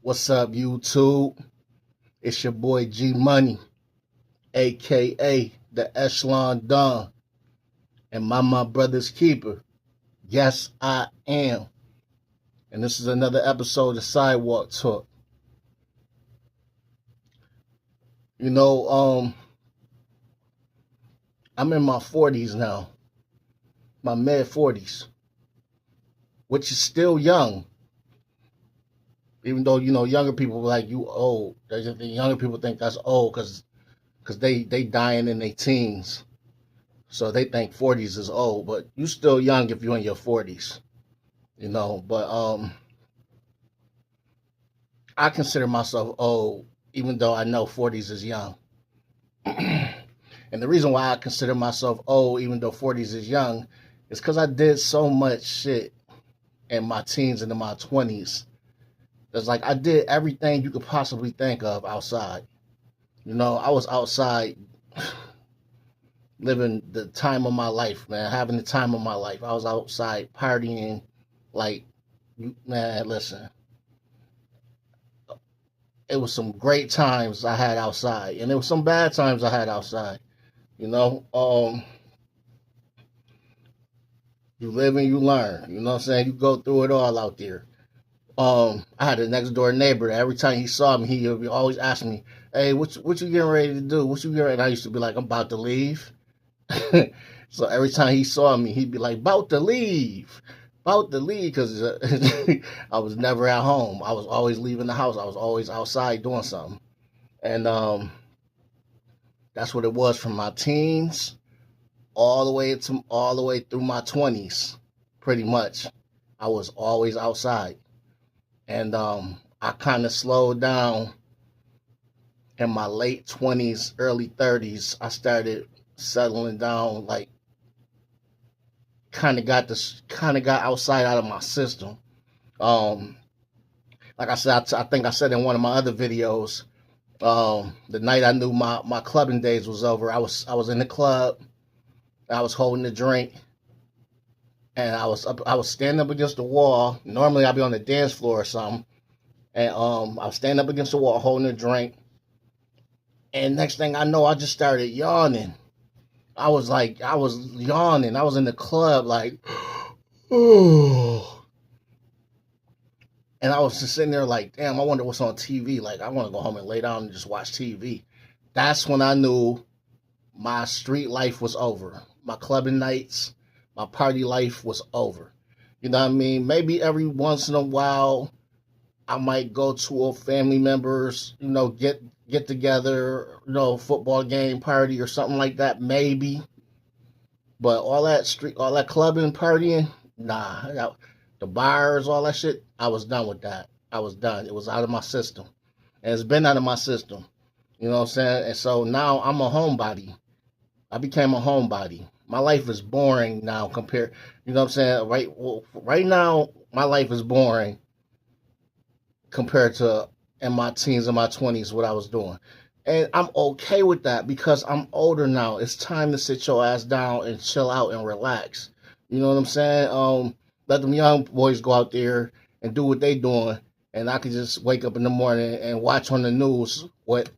What's up, YouTube? It's your boy G Money, aka the Echelon Don, and my brother's keeper. Yes, I am. And this is another episode of Sidewalk Talk. You know, I'm in my 40s now, my mid 40s, which is still young. Even though younger people like you old, the younger people think that's old because they dying in their teens. So they think 40s is old, but you still young if you're in your 40s, But I consider myself old, even though I know 40s is young. And the reason why I consider myself old, even though 40s is young, is because I did so much shit in my teens and in my 20s. It's like I did everything you could possibly think of outside. I was outside living the time of my life, man, having the time of my life. I was outside partying, like, man, listen, it was some great times I had outside, and there was some bad times I had outside. You know, um, you live and you learn. You know what I'm saying? You go through it all out there. I had a next door neighbor that every time he saw me, he would always ask me, "Hey, what you getting ready to do? What you getting ready?" And I used to be like, "I'm about to leave." So every time he saw me, he'd be like, "About to leave." About to leave because I was never at home. I was always leaving the house. I was always outside doing something. And that's what it was from my teens all the way through my 20s, pretty much. I was always outside, and I kind of slowed down in my late 20s, early 30s. I started settling down, like kind of got outside out of my system. Um, like I said, I think I said in one of my other videos, the night I knew my clubbing days was over, I was in the club. I was holding a drink, and I was standing up against the wall. Normally I'd be on the dance floor or something, and I was standing up against the wall holding a drink. And next thing I know, I just started yawning. I was yawning. I was in the club like, oh, and I was just sitting there like, damn, I wonder what's on TV. Like, I want to go home and lay down and just watch TV. That's when I knew my street life was over. My clubbing nights, my party life was over. You know what I mean? Maybe every once in a while, I might go to a family members, get together, football game party or something like that, maybe. But all that clubbing, partying, nah. The bars, all that shit, I was done with that. I was done. It was out of my system, and it's been out of my system. You know what I'm saying? And so now I'm a homebody. I became a homebody. My life is boring now compared. You know what I'm saying? Right now, my life is boring compared to in my teens and my 20s what I was doing. And I'm okay with that because I'm older now. It's time to sit your ass down and chill out and relax. You know what I'm saying? Let them young boys go out there and do what they doing, and I can just wake up in the morning and watch on the news what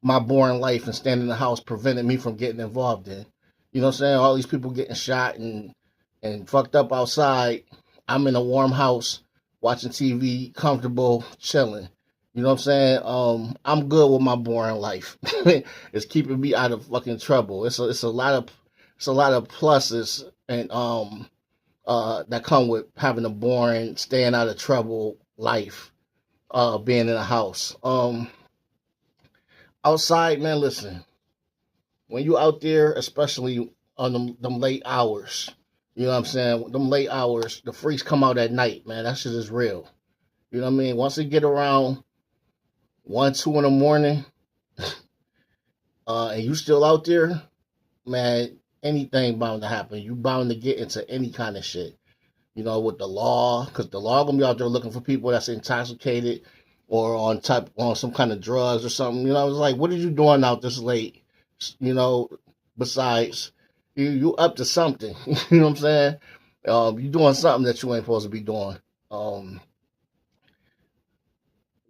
my boring life and staying in the house prevented me from getting involved in. You know what I'm saying? All these people getting shot and fucked up outside. I'm in a warm house watching TV, comfortable, chilling. You know what I'm saying? I'm good with my boring life. It's keeping me out of fucking trouble. It's a lot of pluses and that come with having a boring, staying out of trouble life. Being in a house. Outside, man. Listen, when you out there, especially on them late hours, you know what I'm saying? Them late hours, the freaks come out at night, man. That shit is real. You know what I mean? Once it get around 1, 2 in the morning, and you still out there, man, anything bound to happen. You bound to get into any kind of shit. With the law, because the law gonna be out there looking for people that's intoxicated or on some kind of drugs or something. It's like, what are you doing out this late? You know, besides you up to something. You know what I'm saying? You doing something that you ain't supposed to be doing. Um,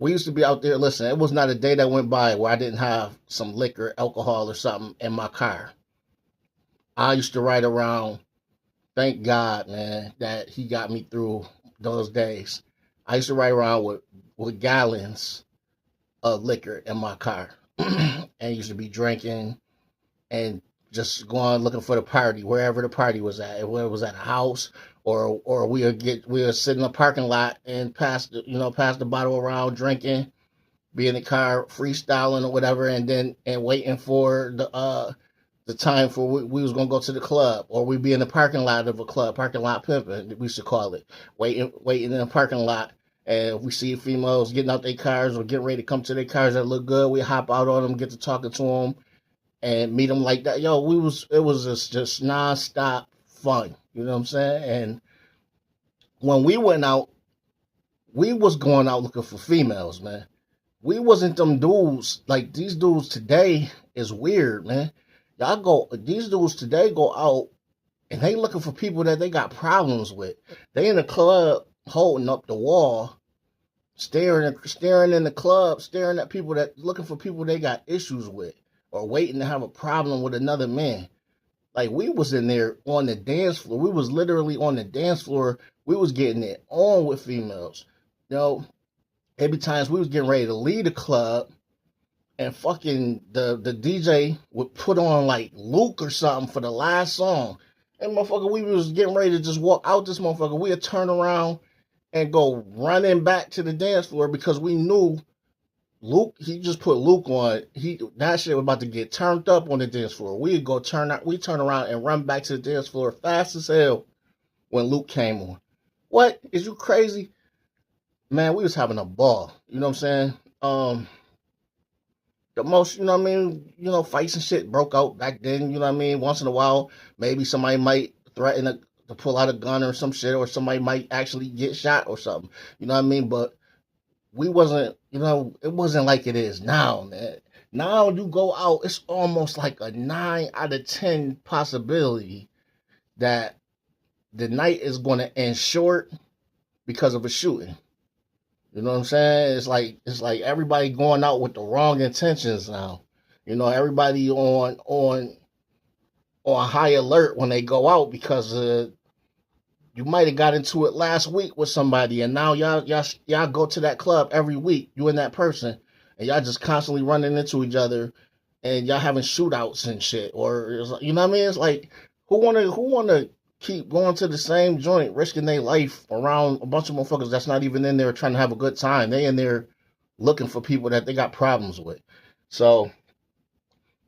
We used to be out there. Listen, it was not a day that went by where I didn't have some liquor, alcohol, or something in my car. I used to ride around. Thank God, man, that he got me through those days. I used to ride around with gallons of liquor in my car and used to be drinking and just going looking for the party wherever the party was at. Whether it was at a house or we would sit in the parking lot and pass the bottle around drinking, be in the car freestyling or whatever, and waiting for the time for we was gonna go to the club, or we'd be in the parking lot of a club, parking lot pimping, we should call it, waiting in the parking lot. And if we see females getting out their cars or getting ready to come to their cars that look good, we hop out on them, get to talking to them, and meet them like that. Yo, it was just nonstop fun. You know what I'm saying? And when we went out, we was going out looking for females, man. We wasn't them dudes like these dudes today is weird, man. These dudes today go out and they looking for people that they got problems with. They in the club holding up the wall, staring in the club, staring at people that looking for people they got issues with or waiting to have a problem with another man. Like we was in there on the dance floor. We was literally on the dance floor. We was getting it on with females. You know, every times we was getting ready to leave the club and fucking the DJ would put on like Luke or something for the last song. And motherfucker, we was getting ready to just walk out this motherfucker. We'd turn around and go running back to the dance floor because we knew Luke, he just put Luke on. That shit was about to get turned up on the dance floor. We'd turn around and run back to the dance floor fast as hell when Luke came on. What? Is you crazy? Man, we was having a ball. You know what I'm saying? The most, you know what I mean, fights and shit broke out back then, you know what I mean? Once in a while, maybe somebody might threaten to pull out a gun or some shit, or somebody might actually get shot or something. You know what I mean? But we wasn't, it wasn't like it is now, man. Now you go out, it's almost like a 9 out of 10 possibility that the night is going to end short because of a shooting. You know what I'm saying? It's like everybody going out with the wrong intentions now. Everybody on high alert when they go out because you might have got into it last week with somebody, and now y'all go to that club every week, you and that person, and y'all just constantly running into each other, and y'all having shootouts and shit. Or you know what I mean? It's like who wanna keep going to the same joint, risking their life around a bunch of motherfuckers that's not even in there trying to have a good time. They in there looking for people that they got problems with. So,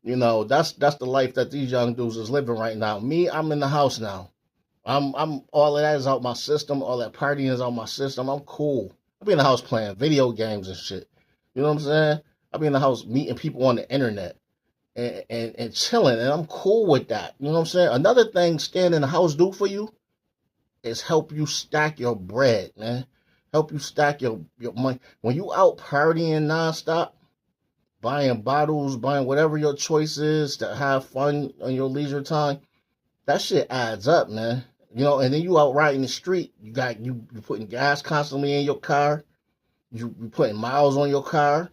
that's the life that these young dudes is living right now. Me, I'm in the house now. I'm all of that is out my system. All that partying is out my system. I'm cool. I be in the house playing video games and shit. You know what I'm saying? I be in the house meeting people on the internet and chilling, and I'm cool with that. You know what I'm saying? Another thing staying in the house do for you is help you stack your bread, man. Help you stack your money. When you out partying nonstop, buying bottles, buying whatever your choice is to have fun on your leisure time, that shit adds up, man. And then you out riding the street, you putting gas constantly in your car, you putting miles on your car.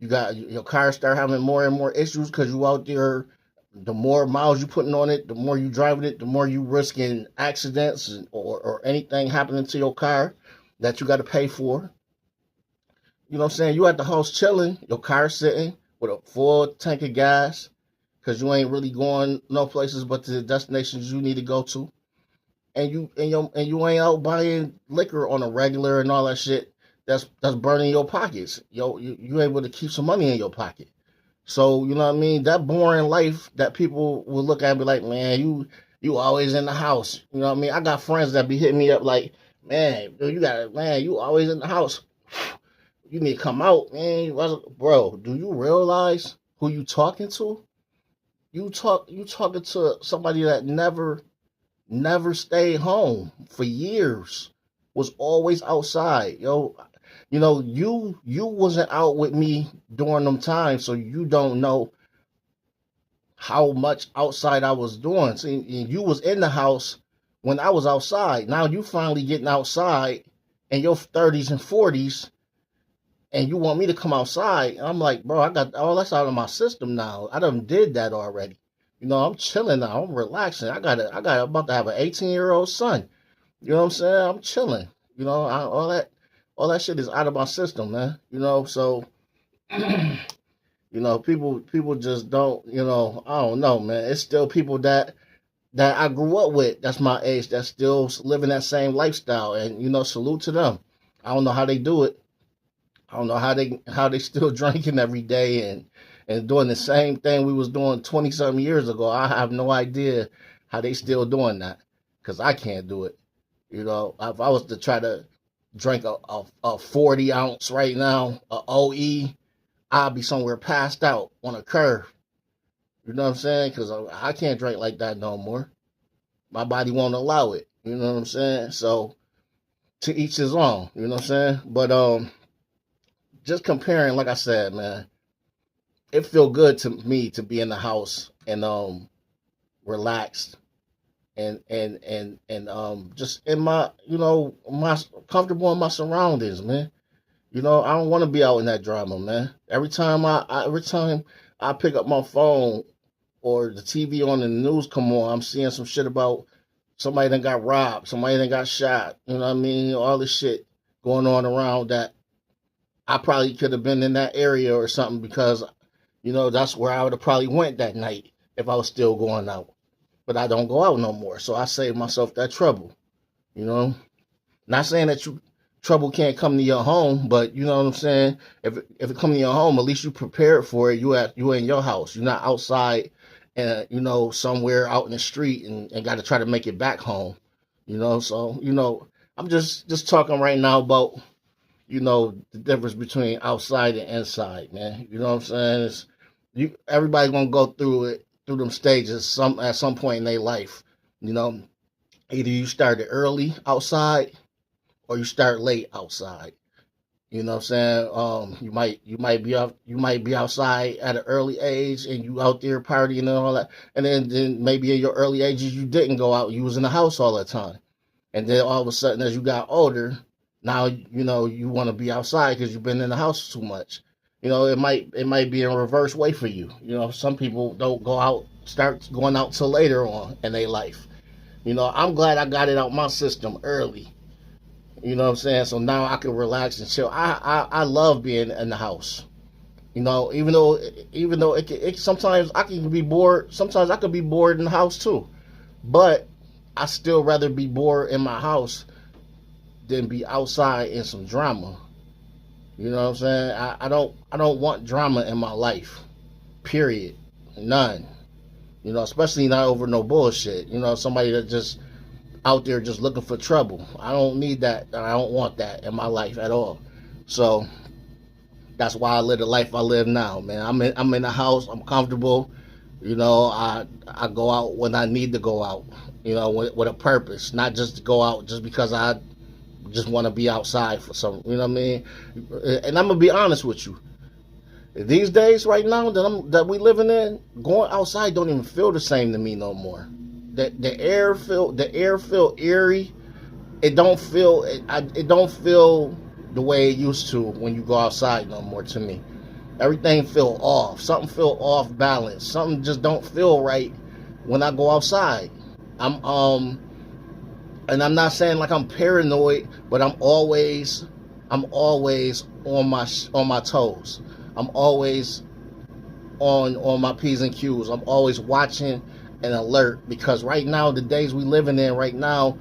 You got your car start having more and more issues because you out there. The more miles you putting on it, the more you driving it, the more you risking accidents or anything happening to your car that you got to pay for. You know what I'm saying? You at the house chilling, your car sitting with a full tank of gas because you ain't really going no places but to the destinations you need to go to, and you ain't out buying liquor on a regular and all that shit. That's burning your pockets. You able to keep some money in your pocket. So, you know what I mean? That boring life that people will look at and be like, man, you always in the house. You know what I mean? I got friends that be hitting me up like, man, you always in the house. You need to come out, man. Bro, do you realize who you talking to? You talking to somebody that never stayed home for years, was always outside. You wasn't out with me during them times, so you don't know how much outside I was doing. See, you was in the house when I was outside. Now you finally getting outside in your 30s and 40s, and you want me to come outside. And I'm like, bro, I got all that's out of my system now. I done did that already. I'm chilling now. I'm relaxing. I got about to have an 18-year-old son. You know what I'm saying? I'm chilling. All that shit is out of my system, man. So people just don't. I don't know, man. It's still people that I grew up with. That's my age. That's still living that same lifestyle, and salute to them. I don't know how they do it. I don't know how they still drinking every day and doing the same thing we was doing 20 something years ago. I have no idea how they still doing that, because I can't do it. If I was to try to drink a 40 ounce right now, a OE, I'd be somewhere passed out on a curve. You know what I'm saying? Because I can't drink like that no more. My body won't allow it. You know what I'm saying? So to each his own. You know what I'm saying? But just comparing, like I said, man, it feel good to me to be in the house and relaxed and just in my my comfortable in my surroundings, man. I don't want to be out in that drama, man. Every time I pick up my phone or the TV on the news come on, I'm seeing some shit about somebody that got robbed, somebody that got shot. You know what I mean? All this shit going on around that I probably could have been in that area or something, because that's where I would have probably went that night if I was still going out. But I don't go out no more, so I save myself that trouble. You know, not saying that trouble can't come to your home, but you know what I'm saying. If it come to your home, at least you prepared for it. You in your house. You're not outside and somewhere out in the street and got to try to make it back home. So I'm just talking right now about the difference between outside and inside, man. You know what I'm saying? Everybody's gonna go through them stages at some point in their life. Either you started early outside or you start late outside. You know what I'm saying? You might be outside at an early age and you out there partying and all that. And then maybe in your early ages you didn't go out, you was in the house all the time. And then all of a sudden as you got older, now you want to be outside because you've been in the house too much. It might be in reverse way for you. Some people don't start going out till later on in their life. I'm glad I got it out my system early. You know what I'm saying? So now I can relax and chill. I love being in the house. Even though it sometimes I can be bored. Sometimes I could be bored in the house too. But I still rather be bored in my house than be outside in some drama. You know what I'm saying? I don't want drama in my life. Period. None. Especially not over no bullshit. Somebody that just out there just looking for trouble. I don't need that. I don't want that in my life at all. So that's why I live the life I live now, man. I'm in the house. I'm comfortable. I go out when I need to go out. With a purpose, not just to go out just because I just want to be outside for some. You know what I mean? And I'm gonna be honest with you. These days, right now that we living in, going outside don't even feel the same to me no more. The air feel eerie. It don't feel the way it used to when you go outside no more to me. Everything feel off. Something feel off balance. Something just don't feel right when I go outside. And I'm not saying like I'm paranoid, but I'm always on my toes. I'm always on my P's and Q's. I'm always watching and alert, because right now, the days we living in right now,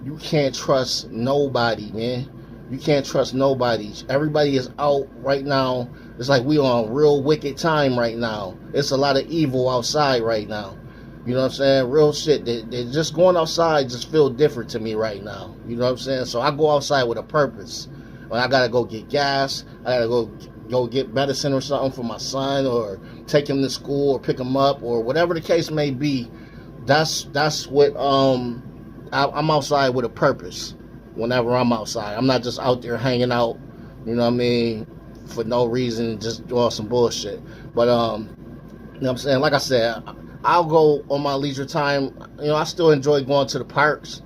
you can't trust nobody, man. You can't trust nobody. Everybody is out right now. It's like we on real wicked time right now. It's a lot of evil outside right now. You know what I'm saying? Real shit. They just going outside just feel different to me right now. You know what I'm saying? So I go outside with a purpose. When I gotta go get gas, I gotta go get medicine or something for my son, or take him to school, or pick him up, or whatever the case may be. That's what I'm outside with a purpose. Whenever I'm outside, I'm not just out there hanging out. You know what I mean? For no reason, just doing some bullshit. But you know what I'm saying? Like I said, I'll go on my leisure time. I still enjoy going to the parks,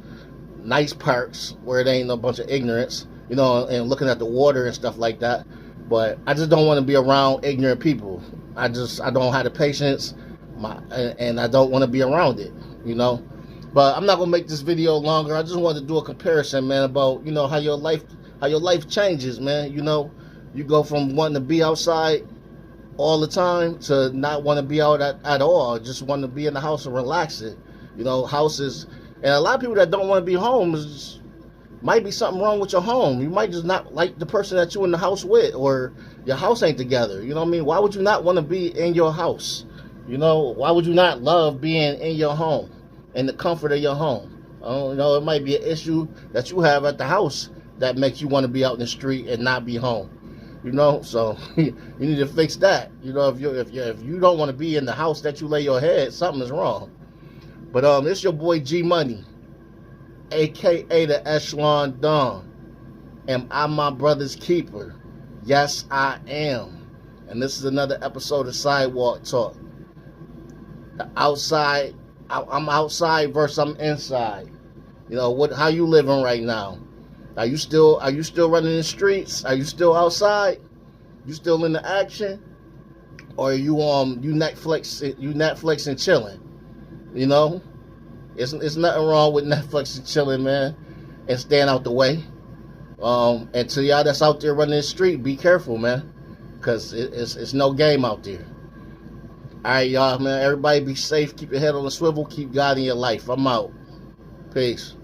nice parks where there ain't no bunch of ignorance. And looking at the water and stuff like that. But I just don't want to be around ignorant people. I don't have the patience, and I don't want to be around it, you know. But I'm not gonna make this video longer. I just wanted to do a comparison, man, about how your life changes, man. You go from wanting to be outside all the time to not want to be out at all. Just want to be in the house and relaxing. Houses, and a lot of people that don't want to be home might be something wrong with your home. You might just not like the person that you're in the house with, or your house ain't together. You know what I mean? Why would you not want to be in your house? Why would you not love being in your home, in the comfort of your home? It might be an issue that you have at the house that makes you want to be out in the street and not be home. So you need to fix that. If you don't want to be in the house that you lay your head, something is wrong. But it's your boy G Money, aka the Echelon Don. Am I my brother's keeper? Yes, I am. And this is another episode of Sidewalk Talk. I'm outside versus I'm inside. How you living right now? Are you still running the streets? Are you still outside? You still in the action? Or are you Netflix and chilling? It's nothing wrong with Netflix and chilling, man, and staying out the way. And to y'all that's out there running the street, be careful, man, because it's no game out there. All right, y'all, man. Everybody be safe. Keep your head on the swivel. Keep God in your life. I'm out. Peace.